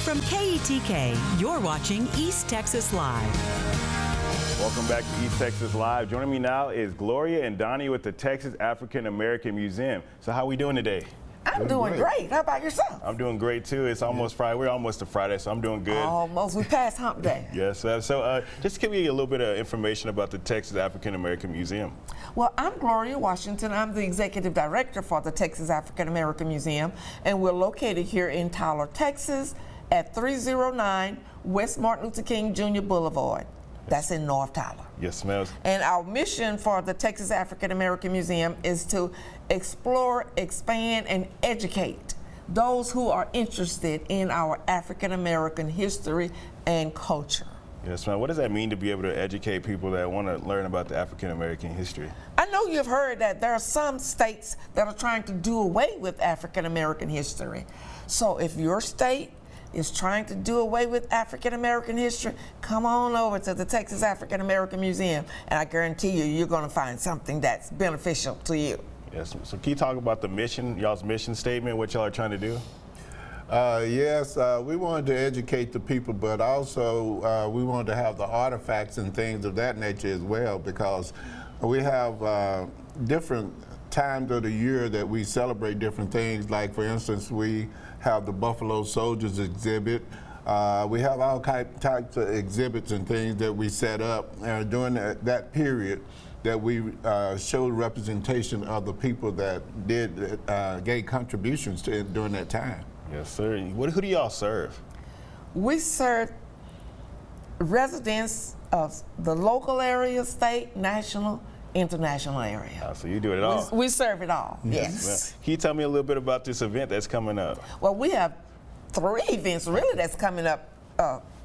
From KETK, you're watching East Texas Live. Welcome back to East Texas Live. Joining me now is Gloria and Donnie with the Texas African American Museum. So how are we doing today? I'm doing great. How about yourself? I'm doing great too. It's almost Friday. We're almost to Friday, so I'm doing good. Almost. We passed hump day. Yes. So just give me a little bit of information about the Texas African American Museum. Well, I'm Gloria Washington. I'm the executive director for the Texas African American Museum, and we're located here in Tyler, Texas, at 309 West Martin Luther King Jr. Boulevard. That's in North Tyler. Yes, ma'am. And our mission for the Texas African American Museum is to explore, expand, and educate those who are interested in our African American history and culture. Yes, ma'am. What does that mean to be able to educate people that want to learn about the African American history? I know you've heard that there are some states that are trying to do away with African American history. So if your state is trying to do away with African American history, come on over to the Texas African American Museum, and I guarantee you, you're going to find something that's beneficial to you. Yes. So can you talk about the mission, y'all's mission statement, what y'all are trying to do? Yes, we wanted to educate the people, but also we wanted to have the artifacts and things of that nature as well, because we have different times of the year that we celebrate different things. Like, for instance, we have the Buffalo Soldiers exhibit. We have all types of exhibits and things that we set up during that period that we showed representation of the people that gave contributions to it during that time. Yes, sir. Who do y'all serve? We serve residents of the local area, state, national, international area. So you do it all. We serve it all, yes. Can you tell me a little bit about this event that's coming up? Well, we have 3 events really that's coming up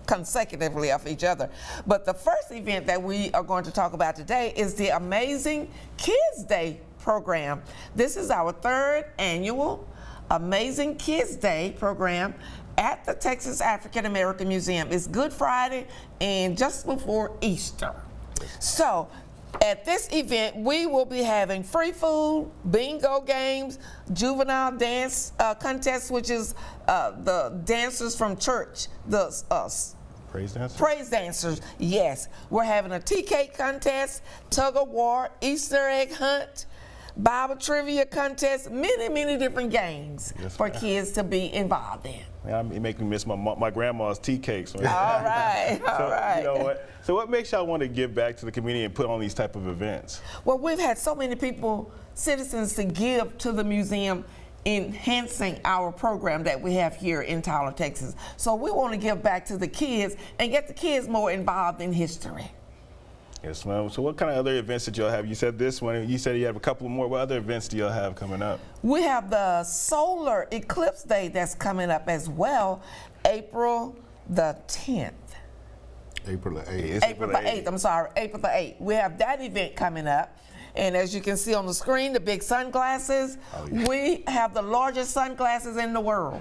consecutively of each other. But the first event that we are going to talk about today is the Amazing Kids Day program. This is our 3rd annual Amazing Kids Day program at the Texas African American Museum. It's Good Friday and just before Easter. So at this event, we will be having free food, bingo games, juvenile dance contest, which is the dancers from church, the Praise dancers? Praise dancers, yes. We're having a tea cake contest, tug of war, Easter egg hunt, Bible trivia contest, many different games for kids to be involved in. Man, you make me miss my grandma's tea cakes. All right, all right. You know what? So what makes y'all want to give back to the community and put on these type of events? Well, we've had so many people, citizens, to give to the museum, enhancing our program that we have here in Tyler, Texas. So we want to give back to the kids and get the kids more involved in history. Yes, ma'am. So what kind of other events did y'all have? You said this one, you said you have a couple more. What other events do y'all have coming up? We have the Solar Eclipse Day that's coming up as well, April the 10th. April the 8th. April the 8th, I'm sorry, April the 8th. We have that event coming up. And as you can see on the screen, the big sunglasses, we have the largest sunglasses in the world.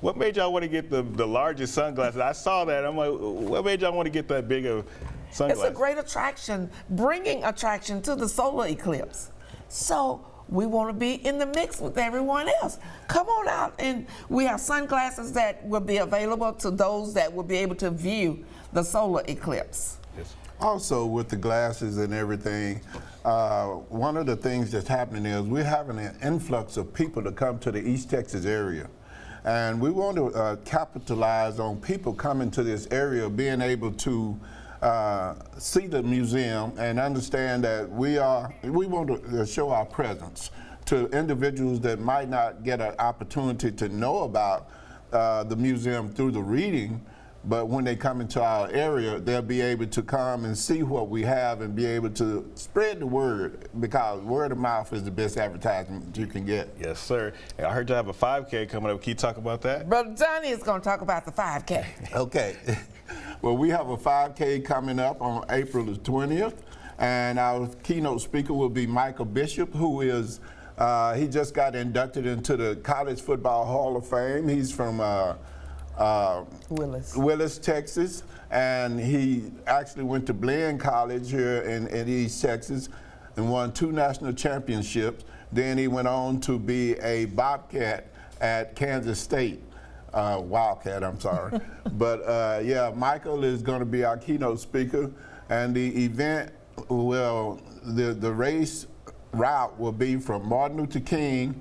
What made y'all want to get the largest sunglasses? I saw that. I'm like, what made y'all want to get that big of sunglasses? It's a great attraction, bringing attraction to the solar eclipse. So we want to be in the mix with everyone else. Come on out, and we have sunglasses that will be available to those that will be able to view the solar eclipse. Yes. Also, with the glasses and everything, one of the things that's happening is we're having an influx of people to come to the East Texas area. And we want to capitalize on people coming to this area, being able to see the museum and understand that we want to show our presence to individuals that might not get an opportunity to know about the museum through the reading, but when they come into our area, they'll be able to come and see what we have and be able to spread the word, because word of mouth is the best advertisement you can get. Yes, sir. I heard you have a 5K coming up. Can you talk about that? Brother Johnny is going to talk about the 5K. Okay. Well, we have a 5K coming up on April the 20th, and our keynote speaker will be Michael Bishop, who is, he just got inducted into the College Football Hall of Fame. He's from Willis, Texas, and he actually went to Blaine College here in East Texas and won 2 national championships. Then he went on to be a Bobcat at Kansas State. Wildcat, I'm sorry. But yeah, Michael is going to be our keynote speaker, and the event will, the race route will be from Martin Luther King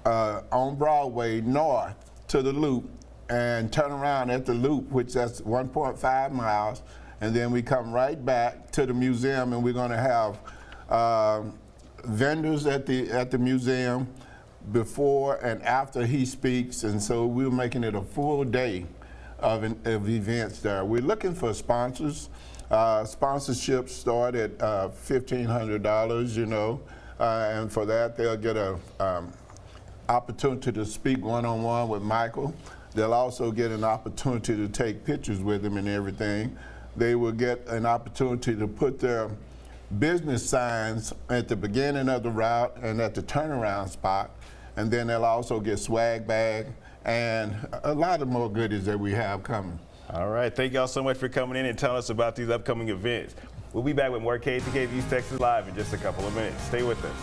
on Broadway north to the Loop, and turn around at the Loop, which that's 1.5 miles, and then we come right back to the museum, and we're going to have vendors at the museum before and after he speaks, and so we're making it a full day of events there. We're looking for sponsors. Sponsorships start at $1,500, you know, and for that they'll get a opportunity to speak one-on-one with Michael. They'll also get an opportunity to take pictures with him and everything. They will get an opportunity to put their business signs at the beginning of the route and at the turnaround spot, and then they'll also get swag bag and a lot of more goodies that we have coming. All right, thank y'all so much for coming in and telling us about these upcoming events. We'll be back with more KTK East Texas Live in just a couple of minutes. Stay with us.